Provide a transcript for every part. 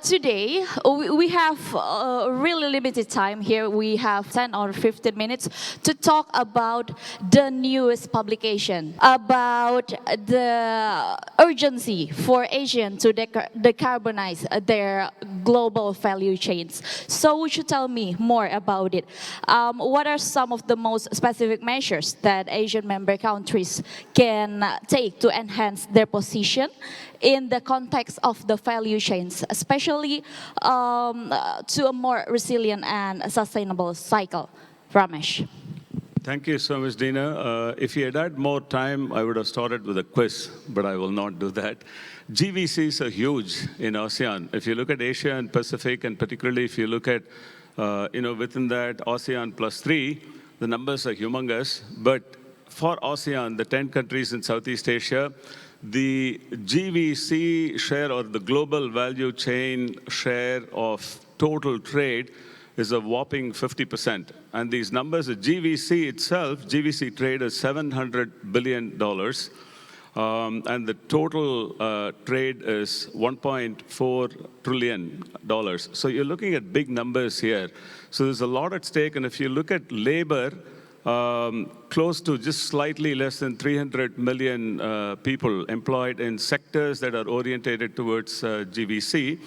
Today, we have really limited time here. We have 10 or 15 minutes to talk about the newest publication, about the urgency for ASEAN to decarbonize their global value chains. So would you tell me more about it? What are some of the most specific measures that Asian member countries can take to enhance their position in the context of the value chains, especially to a more resilient and sustainable cycle? Ramesh. Thank you so much, Dina. If you had had more time, I would have started with a quiz, but I will not do that. GVCs are huge in ASEAN. If you look at Asia and Pacific, and particularly if you look at, within that ASEAN +3, the numbers are humongous. But for ASEAN, the 10 countries in Southeast Asia, the GVC share, or the global value chain share of total trade, is a whopping 50%. And these numbers, the GVC itself, GVC trade is $700 billion. And the total trade is $1.4 trillion. So you're looking at big numbers here. So there's a lot at stake. And if you look at labor, close to just slightly less than 300 million people employed in sectors that are orientated towards GVC.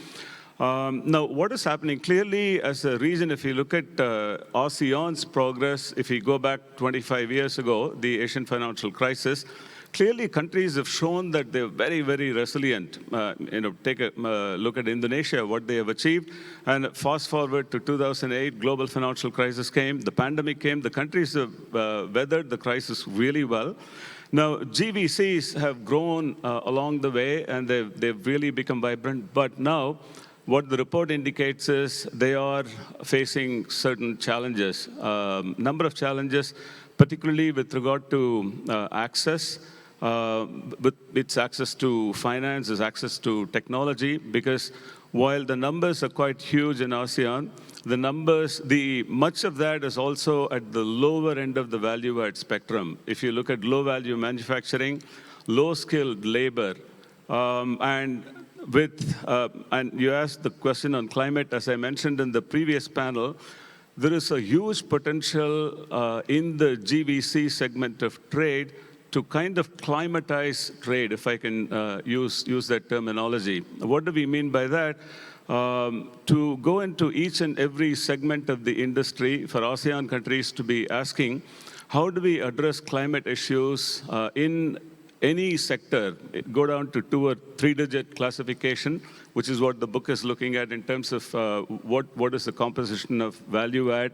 Now, what is happening? Clearly, as a region, if you look at ASEAN's progress, if you go back 25 years ago, the Asian financial crisis, clearly countries have shown that they're very, very resilient. Take a look at Indonesia, what they have achieved. And fast forward to 2008, global financial crisis came, the pandemic came, the countries have weathered the crisis really well. Now, GVCs have grown along the way, and they've really become vibrant. But now, what the report indicates is they are facing certain challenges, number of challenges, particularly with regard to access. With its access to finance, its access to technology, because while the numbers are quite huge in ASEAN, much of that is also at the lower end of the value-add spectrum. If you look at low-value manufacturing, low-skilled labor, and you asked the question on climate, as I mentioned in the previous panel, there is a huge potential in the GVC segment of trade to kind of climatize trade, if I can use that terminology. What do we mean by that? To go into each and every segment of the industry, for ASEAN countries to be asking, how do we address climate issues in any sector? Go down to 2 or 3-digit classification, which is what the book is looking at in terms of what is the composition of value add.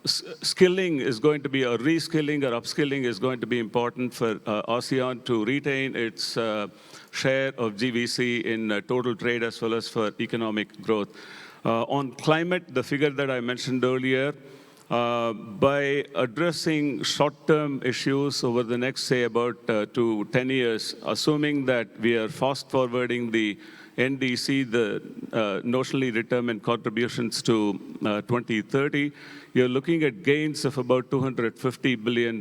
Skilling is going to be, or reskilling or upskilling is going to be important for ASEAN to retain its share of GVC in total trade as well as for economic growth. On climate, the figure that I mentioned earlier, by addressing short-term issues over the next, say, about to 10 years, assuming that we are fast-forwarding the NDC, the notionally determined contributions to 2030, you're looking at gains of about $250 billion.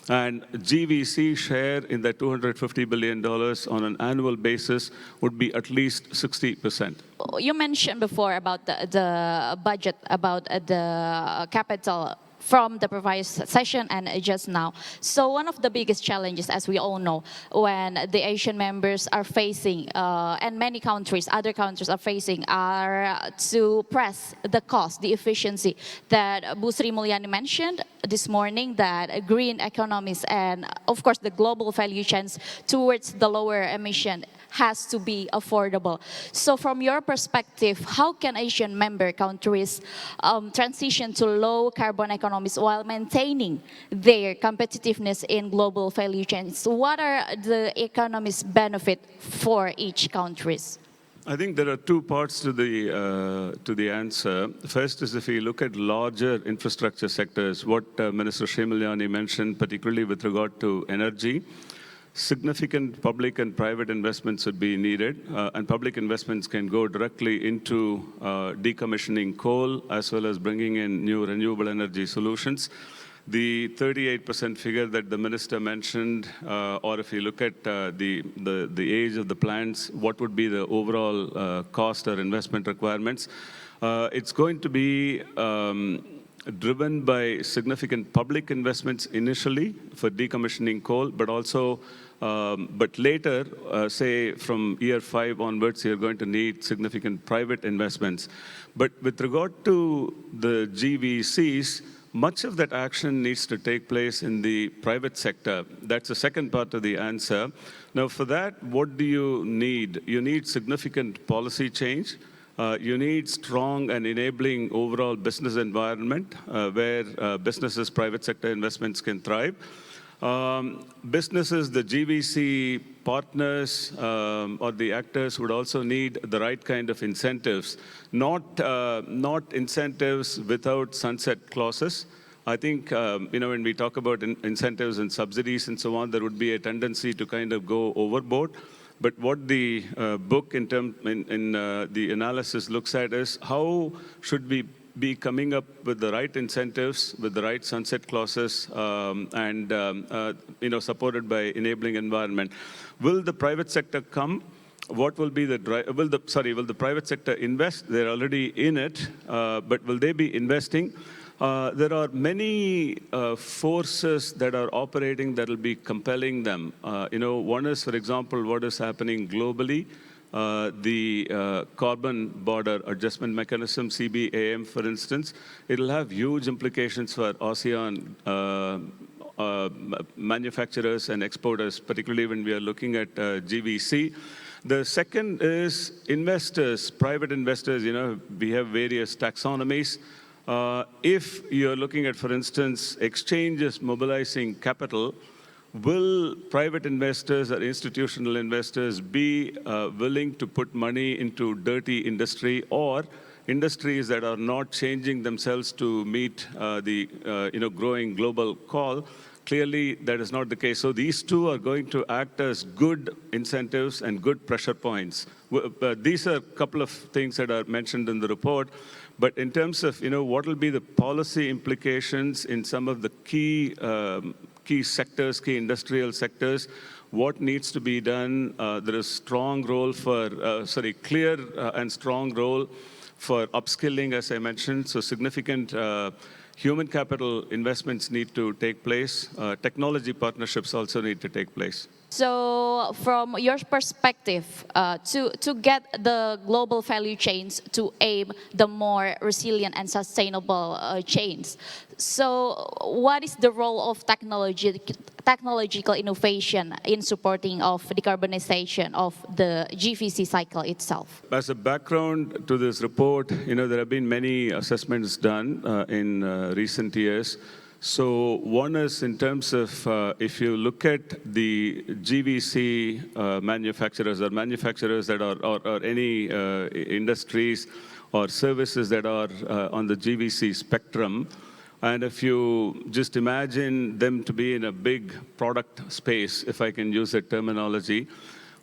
And GVC share in that $250 billion on an annual basis would be at least 60%. You mentioned before about the budget, about the capital from the previous session and just now. So one of the biggest challenges, as we all know, when the Asian members are facing, and many countries, other countries are facing, are to press the cost, the efficiency that Bu Sri Mulyani mentioned this morning, that green economies and, of course, the global value chains towards the lower emission has to be affordable. So from your perspective, how can Asian member countries transition to low carbon economies while maintaining their competitiveness in global value chains? What are the economies' benefit for each countries? I think there are 2 parts to the answer. First is if you look at larger infrastructure sectors, what Minister Mulyani mentioned, particularly with regard to energy, significant public and private investments would be needed, and public investments can go directly into decommissioning coal as well as bringing in new renewable energy solutions. the 38% figure that the minister mentioned, or if you look at the age of the plants, what would be the overall cost or investment requirements? It's going to be driven by significant public investments initially for decommissioning coal, but also, but later, say from year 5 onwards, you're going to need significant private investments. But with regard to the GVCs, much of that action needs to take place in the private sector. That's the second part of the answer. Now, for that, what do you need? You need significant policy change. You need strong and enabling overall business environment where businesses, private sector investments can thrive. Businesses, the GVC partners or the actors would also need the right kind of incentives, not incentives without sunset clauses. I think, when we talk about incentives and subsidies and so on, there would be a tendency to kind of go overboard. But what the book in the analysis looks at is how should we be coming up with the right incentives, with the right sunset clauses, and supported by enabling environment. Will the private sector come? What will be the will the private sector invest? They're already in it, but will they be investing? There are many forces that are operating that will be compelling them. One is, for example, what is happening globally. The carbon border adjustment mechanism, CBAM, for instance, it'll have huge implications for ASEAN manufacturers and exporters, particularly when we are looking at GVC. The second is investors, private investors. We have various taxonomies. If you're looking at, for instance, exchanges mobilizing capital, will private investors or institutional investors be willing to put money into dirty industry or industries that are not changing themselves to meet the growing global call? Clearly, that is not the case. So these two are going to act as good incentives and good pressure points. These are a couple of things that are mentioned in the report. But in terms of what will be the policy implications in some of the key sectors, key industrial sectors, what needs to be done? There is clear and strong role for upskilling, as I mentioned. So significant human capital investments need to take place. Technology partnerships also need to take place. So from your perspective, to get the global value chains to aim the more resilient and sustainable chains, so what is the role of technological innovation in supporting of decarbonization of the GVC cycle itself? As a background to this report, there have been many assessments done in recent years. So one is in terms of, if you look at the GVC manufacturers or manufacturers that are, or any industries or services that are on the GVC spectrum, and if you just imagine them to be in a big product space, if I can use that terminology,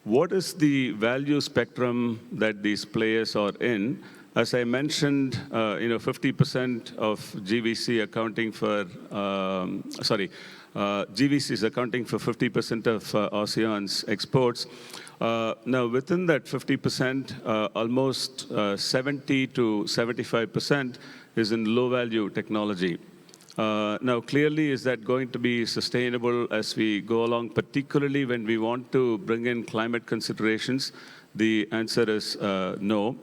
what is the value spectrum that these players are in? As I mentioned, 50% of GVC accounting for, GVC is accounting for 50% of ASEAN's exports. Now, within that 50%, almost 70 to 75% is in low-value technology. Now, clearly, is that going to be sustainable as we go along, particularly when we want to bring in climate considerations? The answer is no.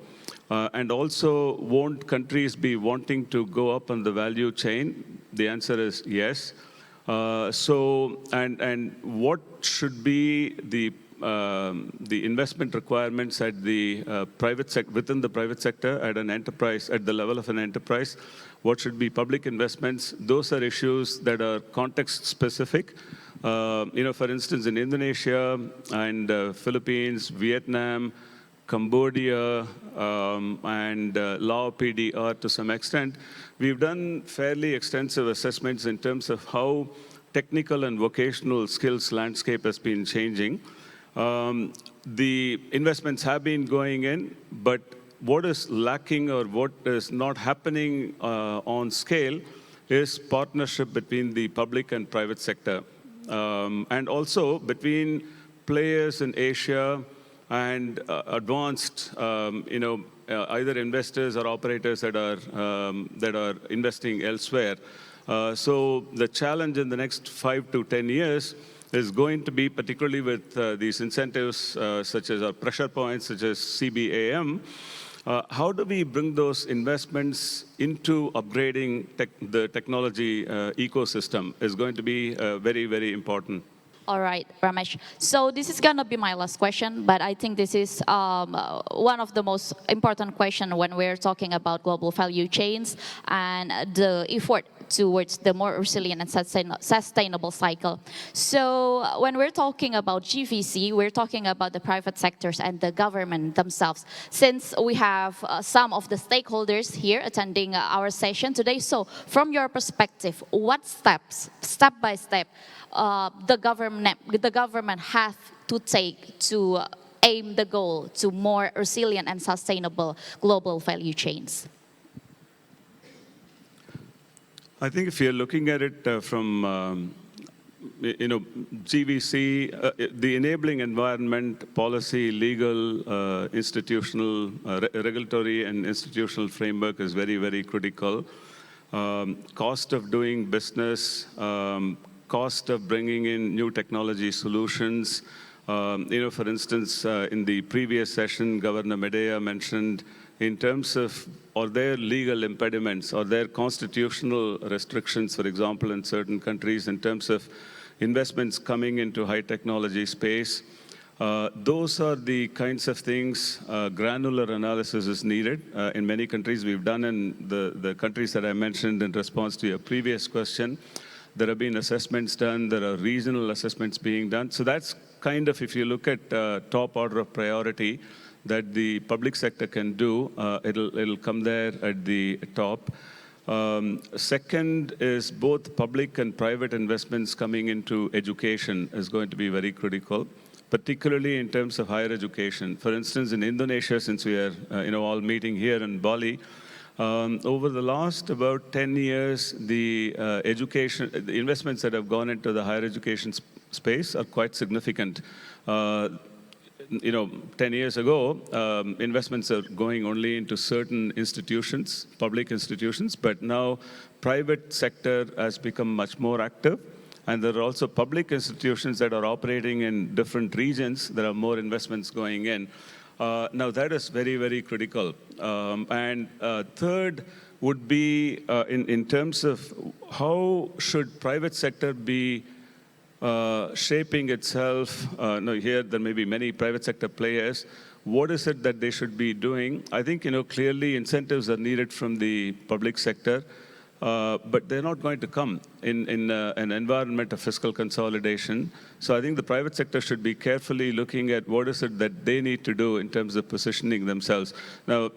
And also, won't countries be wanting to go up on the value chain? The answer is yes. And what should be the investment requirements at the private sector, within the private sector, at an enterprise, at the level of an enterprise? What should be public investments? Those are issues that are context-specific. For instance, in Indonesia and Philippines, Vietnam, Cambodia, and Lao PDR to some extent, we've done fairly extensive assessments in terms of how technical and vocational skills landscape has been changing. The investments have been going in, but what is lacking or what is not happening on scale is partnership between the public and private sector, and also between players in Asia and advanced, either investors or operators that are investing elsewhere. So the challenge in the next 5 to 10 years is going to be, particularly with these incentives such as our pressure points, such as CBAM, how do we bring those investments into upgrading the technology ecosystem is going to be very, very important. All right, Ramesh. So this is going to be my last question, but I think this is one of the most important questions when we're talking about global value chains and the effort towards the more resilient and sustainable cycle. So when we're talking about GVC, we're talking about the private sectors and the government themselves. Since we have some of the stakeholders here attending our session today, so from your perspective, what steps, step by step, the government has to take to aim the goal to more resilient and sustainable global value chains? I think if you're looking at it from, GVC, the enabling environment, policy, legal, institutional, regulatory and institutional framework is very, very critical. Cost of doing business, cost of bringing in new technology solutions. For instance, in the previous session, Governor Medea mentioned in terms of, are there legal impediments, or there constitutional restrictions, for example, in certain countries in terms of investments coming into high technology space. Those are the kinds of things, granular analysis is needed. In many countries, we've done in the countries that I mentioned in response to your previous question. There have been assessments done, there are regional assessments being done. So that's kind of, if you look at top order of priority that the public sector can do, it'll come there at the top. Second is both public and private investments coming into education is going to be very critical, particularly in terms of higher education. For instance, in Indonesia, since we are all meeting here in Bali, over the last about 10 years, the investments that have gone into the higher education space are quite significant. 10 years ago, investments are going only into certain institutions, public institutions, but now private sector has become much more active. And there are also public institutions that are operating in different regions. There are more investments going in. Now, that is very, very critical. And third would be in terms of how should private sector be shaping itself. Here there may be many private sector players. What is it that they should be doing? I think, clearly incentives are needed from the public sector. But they're not going to come in an environment of fiscal consolidation. So I think the private sector should be carefully looking at what is it that they need to do in terms of positioning themselves. Now,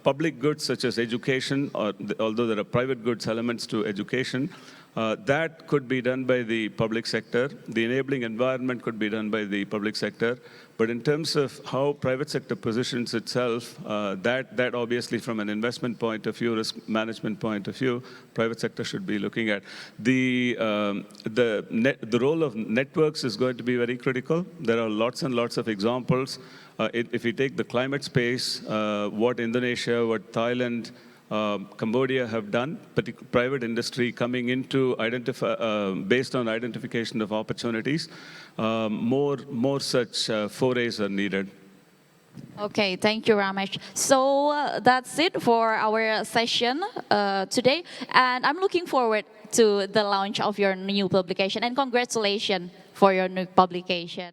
public goods such as education, although there are private goods elements to education, that could be done by the public sector. The enabling environment could be done by the public sector. But in terms of how private sector positions itself, that obviously from an investment point of view, risk management point of view, private sector should be looking at. The role of networks is going to be very critical. There are lots and lots of examples. If you take the climate space, what Indonesia, what Thailand, Cambodia have done, private industry coming into based on identification of opportunities, more such forays are needed. Okay, thank you, Ramesh. So that's it for our session today, and I'm looking forward to the launch of your new publication, and congratulations for your new publication.